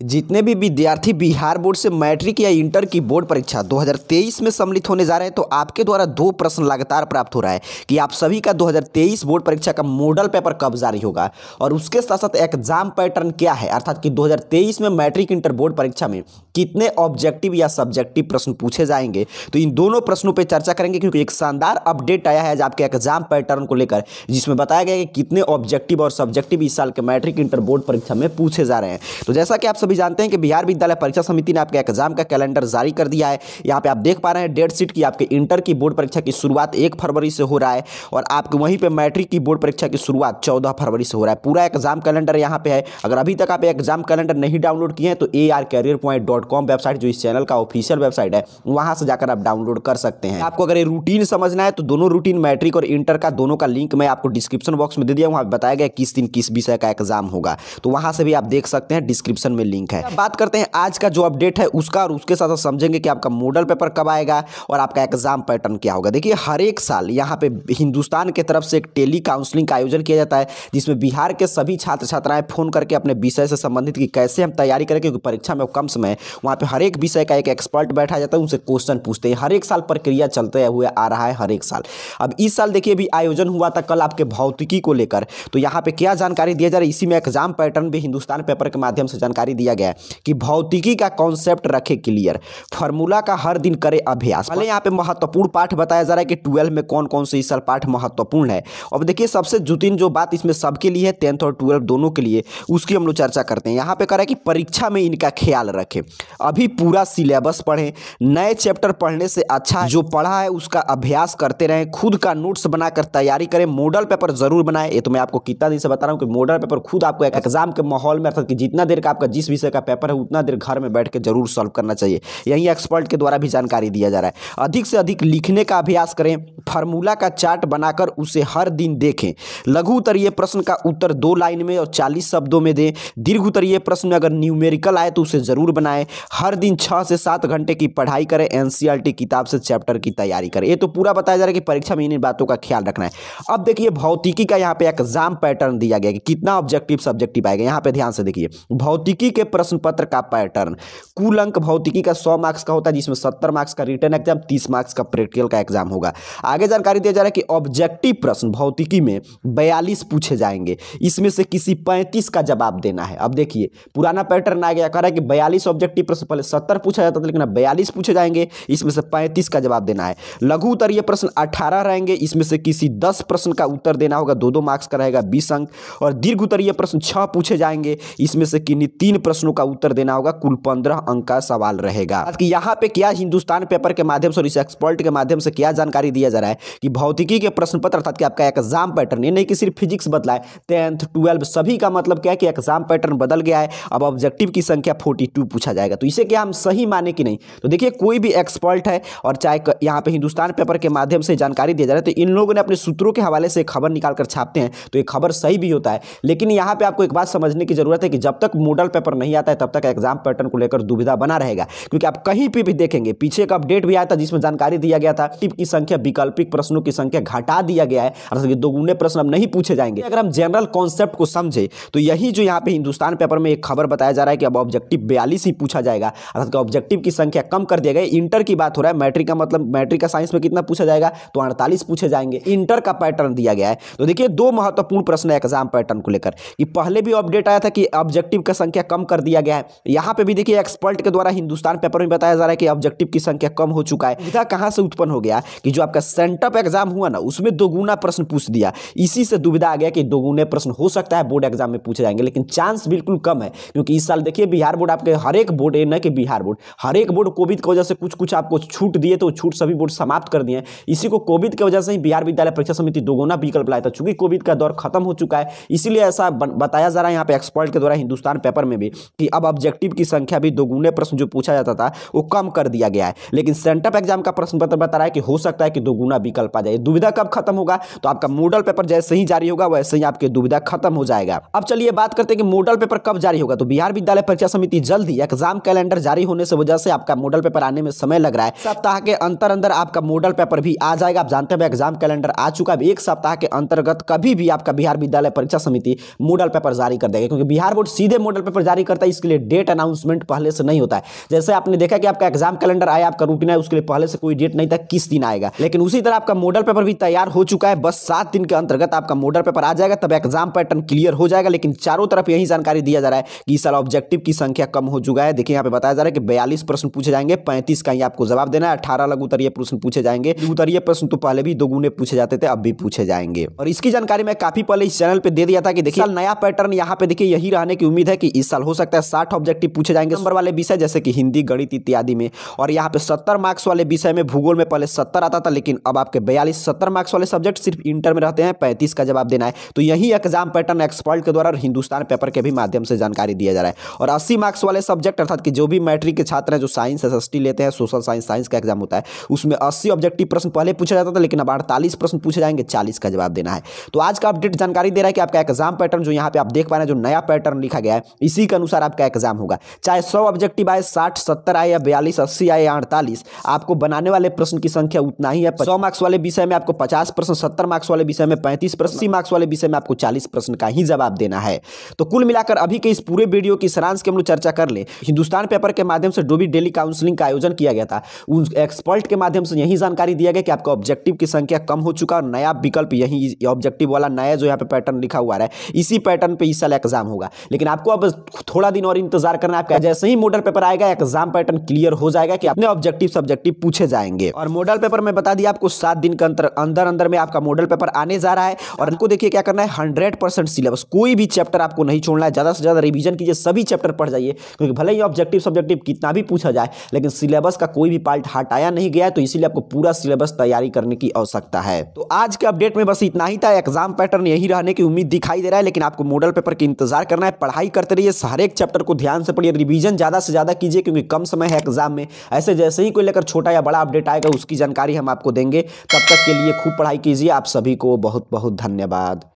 जितने भी विद्यार्थी बिहार बोर्ड से मैट्रिक या इंटर की बोर्ड परीक्षा 2023 में सम्मिलित होने जा रहे हैं तो आपके द्वारा दो प्रश्न लगातार प्राप्त हो रहा है कि आप सभी का 2023 बोर्ड परीक्षा का मॉडल पेपर कब जारी होगा और उसके साथ साथ एग्जाम पैटर्न क्या है, अर्थात कि 2023 में मैट्रिक इंटर बोर्ड परीक्षा में कितने ऑब्जेक्टिव या सब्जेक्टिव प्रश्न पूछे जाएंगे। तो इन दोनों प्रश्नों पर चर्चा करेंगे क्योंकि एक शानदार अपडेट आया है आज आपके एग्जाम पैटर्न को लेकर, जिसमें बताया गया है कि कितने ऑब्जेक्टिव और सब्जेक्टिव इस साल के मैट्रिक इंटर बोर्ड परीक्षा में पूछे जा रहे हैं। तो जैसा कि आप सभी जानते हैं कि बिहार विद्यालय परीक्षा समिति ने आपके एग्जाम का कैलेंडर जारी कर दिया है। यहाँ पे आप देख पा रहे हैं डेट शीट की आपके इंटर की बोर्ड परीक्षा की शुरुआत 1 फरवरी से हो रहा है और आपके वहीं पे मैट्रिक की बोर्ड परीक्षा की शुरुआत 14 फरवरी से हो रहा है। पूरा एग्जाम कैलेंडर यहाँ पे है। अगर अभी तक आप एग्जाम कैलेंडर नहीं डाउनलोड किए हैं तो arcareerpoint.com वेबसाइट, जो इस चैनल का ऑफिशियल वेबसाइट है, वहां से जाकर आप डाउनलोड कर सकते हैं। आपको अगर ये रूटीन समझना है तो दोनों रूटीन मैट्रिक और इंटर का दोनों का लिंक मैं आपको डिस्क्रिप्शन बॉक्स में दे दिया। वहां बताया गया किस दिन किस विषय का एग्जाम होगा, तो वहां से भी आप देख सकते हैं, डिस्क्रिप्शन में लिंक है। बात करते हैं आज का जो अपडेट है उसका और उसके साथ समझेंगे कि आपका मॉडल पेपर कब आएगा और आपका एग्जाम पैटर्न क्या होगा। देखिए, हर एक साल यहाँ पे हिंदुस्तान की तरफ से एक टेली काउंसलिंग का आयोजन किया जाता है जिसमें बिहार के सभी छात्र छात्राएं फोन करके अपने विषय से संबंधित कि कैसे हम तैयारी करें, क्योंकि परीक्षा में कम समय है। वहाँ पे हर एक विषय का एक एक्सपर्ट बैठा जाता है, उनसे क्वेश्चन पूछते हैं। हर एक साल प्रक्रिया चलते हुए आ रहा है, हर एक साल। अब इस साल देखिए भी आयोजन हुआ था कल आपके भौतिकी को लेकर, तो यहाँ पे क्या जानकारी दिया जा रहा है, इसी में एग्जाम पैटर्न भी हिंदुस्तान पेपर के माध्यम से जानकारी दिया गया है कि भौतिकी का कॉन्सेप्ट रखे क्लियर, फार्मूला का हर दिन करे अभ्यास। पहले यहाँ पे महत्वपूर्ण पाठ बताया जा रहा है कि 12 में कौन कौन से इस साल पाठ महत्वपूर्ण है। अब देखिए, सबसे जुतिन जो बात इसमें सबके लिए है, 10th और 12 दोनों के लिए, उसकी हम लोग चर्चा करते हैं। यहाँ पे कह रहा है कि परीक्षा में इनका ख्याल रखें, अभी पूरा सिलेबस पढ़ें, नए चैप्टर पढ़ने से अच्छा जो पढ़ा है उसका अभ्यास करते रहें, खुद का नोट्स बनाकर तैयारी करें, मॉडल पेपर जरूर बनाएं। ये तो मैं आपको कितना दिन से बता रहा हूँ कि मॉडल पेपर खुद आपको एग्जाम के माहौल में, अर्थात कि जितना देर का आपका जिस विषय का पेपर है उतना देर घर में बैठ के जरूर सॉल्व करना चाहिए। यही एक्सपर्ट के द्वारा भी जानकारी दिया जा रहा है। अधिक से अधिक लिखने का अभ्यास करें, फार्मूला का चार्ट बनाकर उसे हर दिन देखें, लघु उत्तरीय प्रश्न का उत्तर 2 लाइन में और 40 शब्दों में दें, दीर्घ उत्तरीय प्रश्न में अगर न्यूमेरिकल आए तो उसे जरूर बनाएं, हर दिन 6 से 7 घंटे की पढ़ाई करें, एनसीईआरटी किताब से चैप्टर की तैयारी करें। ये तो पूरा बताया जा रहा है कि परीक्षा में इन बातों का ख्याल रखना है। अब देखिए, भौतिकी का यहाँ पे एग्जाम पैटर्न दिया गया कि कितना ऑब्जेक्टिव सब्जेक्टिव आएगा। यहाँ पे ध्यान से देखिए, भौतिकी के प्रश्न पत्र का पैटर्न, कुल अंक भौतिकी का 100 मार्क्स का होता है जिसमें 70 मार्क्स का रिटन एग्जाम, 30 मार्क्स का प्रैक्टिकल का एग्जाम होगा। आगे जानकारी दिया जा रहा है कि ऑब्जेक्टिव प्रश्न भौतिकी में 42 पूछे जाएंगे, इसमें से किसी 35 का जवाब देना है। अब देखिए, पुराना पैटर्न आ गया, कह रहा है कि 42 ऑब्जेक्टिव प्रश्न, पहले 70 पूछा जाता था लेकिन अब 42 पूछे जाएंगे, इसमें से 35 का जवाब देना है। लघु उत्तरीय प्रश्न 18 रहेंगे, इसमें से किसी 10 प्रश्न का उत्तर देना होगा, 2-2 मार्क्स का रहेगा, 20 अंक। और दीर्घ उत्तरीय प्रश्न 6 पूछे जाएंगे, इसमें से किन्हीं 3 प्रश्नों का उत्तर देना होगा, कुल 15 अंक का सवाल रहेगा। यहाँ पे क्या हिंदुस्तान पेपर के माध्यम से और इस एक्सपर्ट के माध्यम से क्या जानकारी दिया जा रहा है कि भौतिकी के प्रश्न पत्र, अर्थात कि आपका एग्जाम पैटर्न, ये नहीं कि सिर्फ फिजिक्स बदला है, 10th 12 सभी का मतलब क्या है कि एग्जाम पैटर्न बदल गया है। अब ऑब्जेक्टिव की संख्या 42 पूछा जाएगा, तो इसे क्या हम सही माने कि नहीं। तो देखिए, कोई भी एक्सपर्ट है और चाहे यहाँ पे हिंदुस्तान पेपर के माध्यम से जानकारी दिया जा रहा है, तो इन लोगों ने अपने सूत्रों के हवाले से खबर निकालकर छापते हैं तो ये खबर सही भी होता है। लेकिन यहाँ पे आपको एक बात समझने की जरूरत है कि जब तक मॉडल पेपर नहीं आता है तब तक एग्जाम पैटर्न को लेकर दुविधा बना रहेगा, क्योंकि आप कहीं पे भी देखेंगे, पीछे एक अपडेट भी आया था जिसमें जानकारी दिया गया था टिप की संख्या, वैकल्पिक प्रश्नों की संख्या घटा दिया गया है, अर्थात कि दोगुने प्रश्न अब नहीं पूछे जाएंगे। अगर हम जनरल कॉन्सेप्ट को समझे तो यही जो यहाँ पे हिंदुस्तान पेपर में एक खबर बताया जा रहा है कि अब ऑब्जेक्टिव 42 ही पूछा जाएगा, अर्थात कि ऑब्जेक्टिव की संख्या कम कर दिया गया। इंटर की बात हो रहा है, मैट्रिक का मतलब मैट्रिक का साइंस में कितना पूछा जाएगा, तो 48 पूछे जाएंगे। इंटर का पैटर्न दिया गया है। तो देखिए, 2 महत्वपूर्ण प्रश्न है एग्जाम पैटर्न को लेकर कि पहले भी अपडेट आया था कि ऑब्जेक्टिव का संख्या कम कर दिया गया है। यहाँ पे भी देखिए, एक्सपर्ट के द्वारा हिंदुस्तान पेपर में बताया जा रहा है कि ऑब्जेक्टिव की संख्या कम हो चुका है। दुविधा कहां से उत्पन्न हो गया कि जो आपका सेंटअप एग्जाम हुआ ना, उसमें दोगुना प्रश्न पूछ दिया, इसी से दुविधा आ गया कि दोगुने प्रश्न हो सकता है बोर्ड एग्जाम में पूछे जाएंगे, लेकिन चांस बिल्कुल कम है। क्योंकि इस साल देखिए, बिहार बोर्ड आपके हर एक बोर्ड, न कि बिहार बोर्ड, हर एक बोर्ड कोविड की वजह से कुछ आपको छूट दिए, तो छूट सभी बोर्ड समाप्त कर दिए। इसी को कोविड की वजह से ही बिहार विद्यालय परीक्षा समिति दोगुना विकल्प लाया था। चूंकि कोविड का दौर खत्म हो चुका है, इसीलिए ऐसा बताया जा रहा है यहाँ पे एक्सपर्ट के द्वारा हिंदुस्तान पेपर में भी कि अब ऑब्जेक्टिव की संख्या भी दोगुने प्रश्न जो पूछा जाता था वो कम कर दिया गया है। लेकिन सेंटअप एग्जाम का प्रश्न पत्र बता रहा है कि हो सकता है कि दोगुना विकल्प आ जाए। दुविधा कब खत्म होगा, तो आपका मॉडल पेपर जैसे ही जारी होगा वैसे ही आपकी दुविधा खत्म हो जाएगा। अब चलिए बात करते हैं कि मॉडल पेपर कब जारी होगा। तो बिहार विद्यालय परीक्षा समिति जल्द ही एग्जाम कैलेंडर जारी होने से वजह से आपका मॉडल पेपर आने में समय लग रहा है। सप्ताह के अंदर आपका मॉडल पेपर भी आ जाएगा। आप जानते हैं एग्जाम कैलेंडर आ चुका है, एक सप्ताह के अंतर्गत कभी भी आपका बिहार विद्यालय परीक्षा समिति मॉडल पेपर जारी कर देगा, क्योंकि बिहार बोर्ड सीधे मॉडल पेपर जारी करता है, इसके लिए डेट अनाउंसमेंट पहले से नहीं होता है। जैसे आपने देखा कि आपका एग्जाम कैलेंडर आया, आपका रूटीन है, उसके लिए पहले से कोई डेट नहीं था किस दिन आएगा, लेकिन उसी तरह आपका मॉडल पेपर भी तैयार हो चुका है। बस 7 दिन के अंतर्गत आपका मॉडल पेपर आ जाएगा, तब एग्जाम पैटर्न क्लियर हो जाएगा। लेकिन चारों तरफ यही जानकारी दिया जा रहा है कि इस साल ऑब्जेक्टिव की संख्या कम हो चुका है। देखिए यहाँ पे बताया जा रहा है कि 42 प्रश्न पूछे जाएंगे, 35 का ही आपको जवाब देना है। 18 लघु उत्तरीय प्रश्न पूछे जाएंगे। उत्तरीय प्रश्न तो पहले भी दोगुने पूछे जाते थे, अब भी पूछे जाएंगे। और इसकी जानकारी मैं काफी पहले इस चैनल पे दे दिया था कि देखिए नया पैटर्न यहाँ पे देखिए यही रहने की उम्मीद है कि इस साल हो सकता है 60 ऑब्जेक्टिव पूछे जाएंगे नंबर वाले विषय जैसे कि हिंदी, गणित इत्यादि में। और यहाँ पे 70 मार्क्स वाले विषय में भूगोल में पहले 70 आता था, लेकिन अब आपके 42 70 मार्क्स वाले सब्जेक्ट सिर्फ इंटर में रहते हैं, 35 का जवाब देना है। तो यही एग्जाम पैटर्न एक्सपर्ट के द्वारा और हिंदुस्तान पेपर के भी माध्यम से जानकारी दिया जा रहा है। और 80 मार्क्स वाले सब्जेक्ट अर्थात कि जो भी मैट्रिक के छात्र हैं जो साइंस एसएसटी लेते हैं, सोशल साइंस का एग्जाम होता है, उसमें 80 ऑब्जेक्टिव प्रश्न पहले पूछा जाता था, लेकिन अब 48 प्रश्न पूछे जाएंगे, 40 का जवाब देना है। तो आज का अपडेट जानकारी दे रहा है कि आपका एग्जाम पैटर्न जो यहाँ पे आप देख पा रहे हैं, जो नया पैटर्न लिखा गया है, इसी के अनुसार आपका एग्जाम होगा। चाहे 100 ऑब्जेक्टिव आए, 60 70 आए, या 42 80 आए या 48, आपको बनाने वाले प्रश्न की संख्या उतना ही है। 100 मार्क्स वाले विषय में आपको 50 प्रश्न, 70 मार्क्स वाले विषय में 35 प्रश्न, 80 मार्क्स वाले विषय में आपको 40 प्रश्न का ही जवाब देना है। तो कुल मिलाकर अभी के इस पूरे वीडियो की सारांश की हम लोग चर्चा कर ले। हिंदुस्तान पेपर के माध्यम से जो भी डेली काउंसलिंग का आयोजन किया गया था, उन एक्सपर्ट के माध्यम से यही जानकारी दिया गया कि आपका ऑब्जेक्टिव की संख्या कम हो चुका और नया विकल्प यही ऑब्जेक्टिव वाला नया जो यहाँ पे पैटर्न लिखा हुआ है, इसी पैटर्न पे इस साल एग्जाम होगा। लेकिन आपको अब थोड़ा दिन और इंतजार करना है। आपका जैसे ही मॉडल पेपर आएगा, एग्जाम पैटर्न क्लियर हो जाएगा कि अपने ऑब्जेक्टिव सब्जेक्टिव पूछे जाएंगे। और मॉडल पेपर में बता दिया आपको 7 दिन के अंदर में आपका मॉडल पेपर आने जा रहा है। और हमको देखिए क्या करना है, 100% सिलेबस, कोई भी चैप्टर आपको नहीं छोड़ना है। ज्यादा से ज्यादा रिवीजन कीजिए, सभी चैप्टर पढ़ जाइए, क्योंकि भले ही ऑब्जेक्टिव सब्जेक्टिव कितना भी पूछा जाए, लेकिन सिलेबस का कोई भी पार्ट हटाया नहीं गया है, तो इसीलिए आपको पूरा सिलेबस तैयारी करने की आवश्यकता है। तो आज के अपडेट में बस इतना ही था। एग्जाम पैटर्न यही रहने की उम्मीद दिखाई दे रहा है, लेकिन आपको मॉडल पेपर की इंतजार करना है। पढ़ाई करते रहिए, हर एक चैप्टर को ध्यान से पढ़िए, रिवीजन ज्यादा से ज्यादा कीजिए, क्योंकि कम समय है एग्जाम में। ऐसे जैसे ही कोई लेकर छोटा या बड़ा अपडेट आएगा, उसकी जानकारी हम आपको देंगे। तब तक के लिए खूब पढ़ाई कीजिए। आप सभी को बहुत बहुत धन्यवाद।